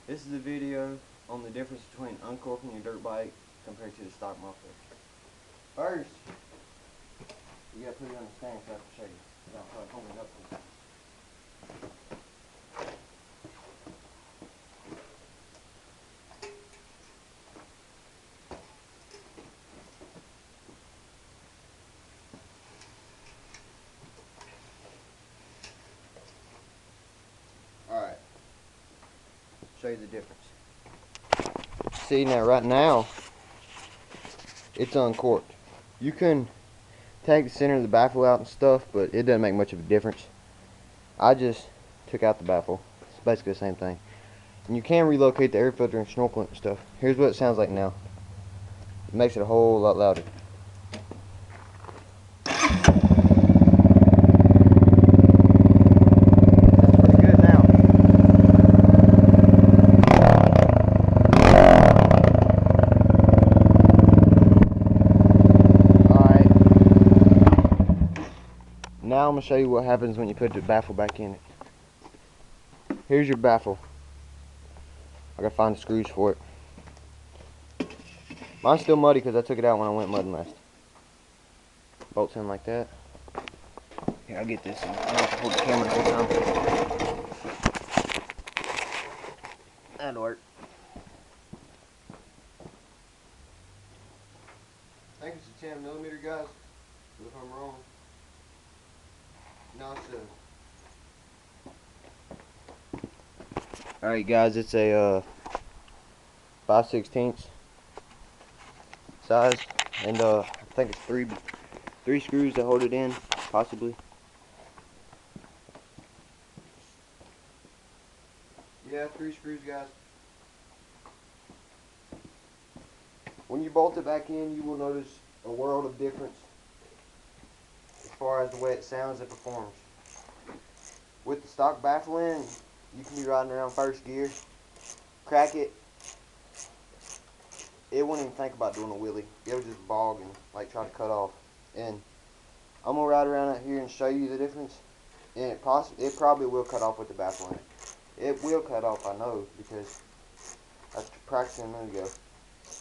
This is a video on the difference between uncorking your dirt bike compared to the stock muffler. First, you gotta put it on the stand so I can show you. Without probably holding it up to the Alright, show you the difference. See now, right now, it's uncorked. You can take the center of the baffle out and stuff, but it doesn't make much of a difference. I just took out the baffle. It's basically the same thing. And you can relocate the air filter and snorkel and stuff. Here's what it sounds like now. It makes it a whole lot louder. Now I'm going to show you what happens when you put the baffle back in it. Here's your baffle. I gotta find the screws for it. Mine's still muddy because I took it out when I went mudding last. Bolts in like that. Here, I'll get this in. I don't have to hold the camera the whole time. That'll work. I think it's a 10mm, guys. If I'm wrong. No, it's a... Alright guys, it's a 5/16 size, and I think it's three screws to hold it in, possibly. Yeah, 3 screws, guys. When you bolt it back in, you will notice a world of difference as far as the way it sounds and performs. With the stock baffle in, you can be riding around first gear, crack it, it wouldn't even think about doing a wheelie. It would just bog and like try to cut off. And I'm gonna ride around out here and show you the difference. And it probably will cut off with the baffle in it. It will cut off, I know, because I was practicing a minute ago.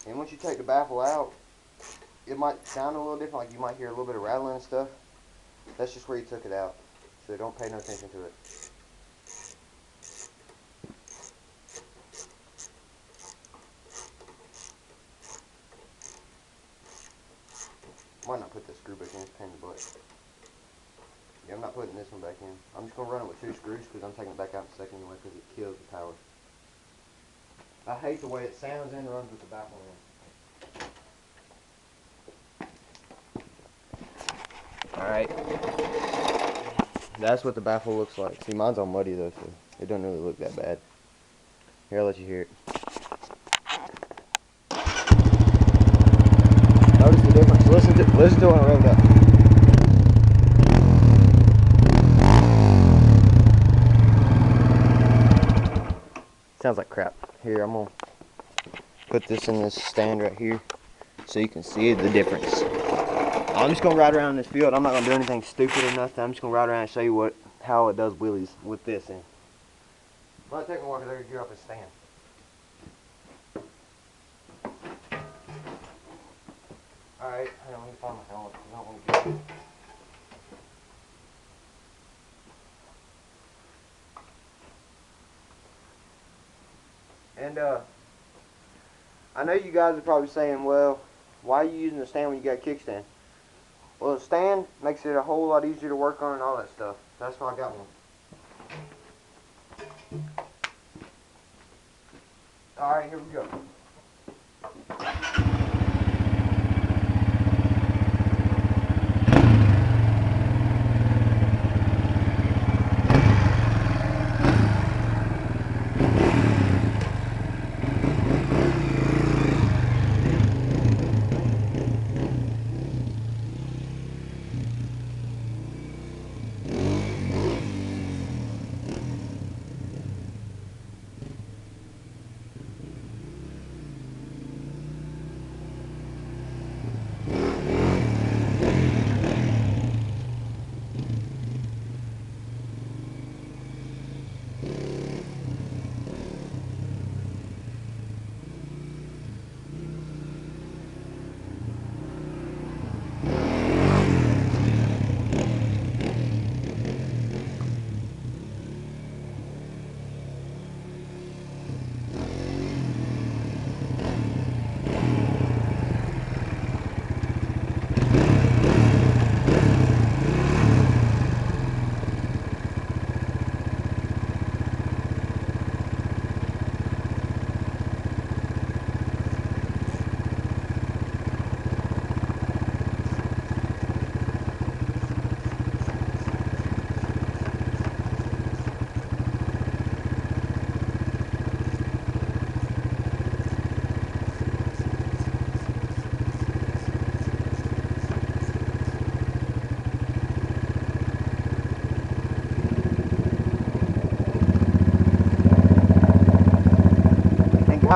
And once you take the baffle out, it might sound a little different, like you might hear a little bit of rattling and stuff. That's just where you took it out. So don't pay no attention to it. Might not put that screw back in, it's a pain in the butt. Yeah, I'm not putting this one back in. I'm just going to run it with 2 screws because I'm taking it back out in a second anyway because it kills the power. I hate the way it sounds and runs with the baffle in. Alright. That's what the baffle looks like. See, mine's all muddy though, so it doesn't really look that bad. Here, I'll let you hear it. Notice the difference. Listen to it when it revved up. Sounds like crap. Here, I'm gonna put this in this stand right here so you can see the difference. I'm just gonna ride around this field. I'm not gonna do anything stupid or nothing. I'm just gonna ride around and show you how it does wheelies with this in. Might take a while because I gotta gear up and stand. Alright, hang on, let me find my helmet. I don't want to get it. And I know you guys are probably saying, well, why are you using the stand when you got a kickstand? Well, the stand makes it a whole lot easier to work on and all that stuff. That's why I got one. Alright, here we go.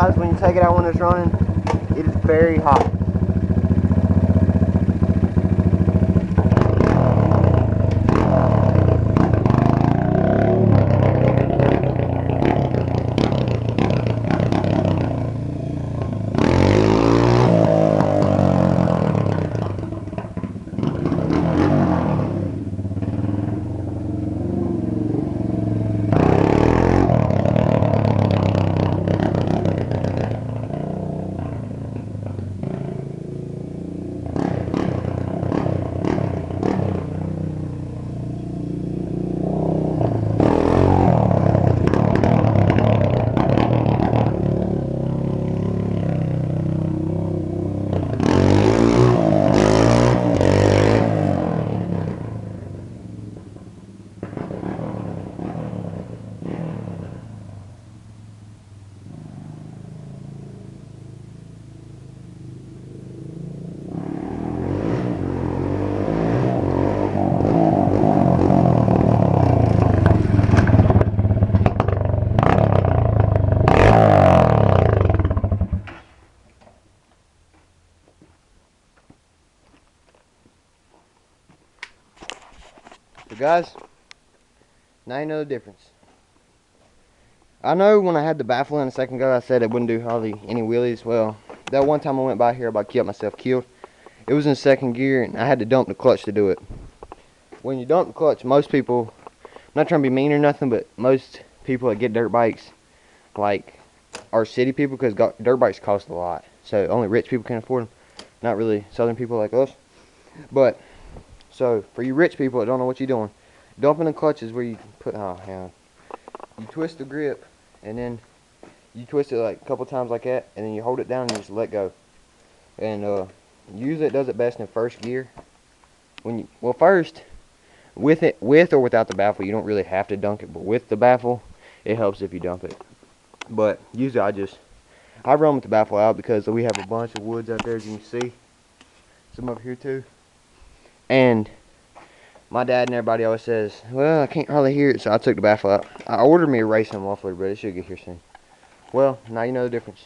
guys, when you take it out when it's running, it is very hot. So guys, now you know the difference. I know when I had the baffle in a second ago, I said it wouldn't do hardly any wheelies. Well, that one time I went by here, I about killed myself killed. It was in second gear, and I had to dump the clutch to do it. When you dump the clutch, most people, I'm not trying to be mean or nothing, but most people that get dirt bikes, like, are city people, because dirt bikes cost a lot. So only rich people can afford them. Not really southern people like us. But, so, for you rich people that don't know what you're doing, dumping the clutch is where you put, you twist the grip, and then you twist it like a couple times like that, and then you hold it down and you just let go. And usually it does it best in first gear. Well, first, with or without the baffle, you don't really have to dunk it, but with the baffle, it helps if you dump it. But usually I run with the baffle out because we have a bunch of woods out there, as you can see. Some over here too. And my dad and everybody always says, well, I can't hardly hear it, so I took the baffle out. I ordered me a racing muffler, but it should get here soon. Well, now you know the difference.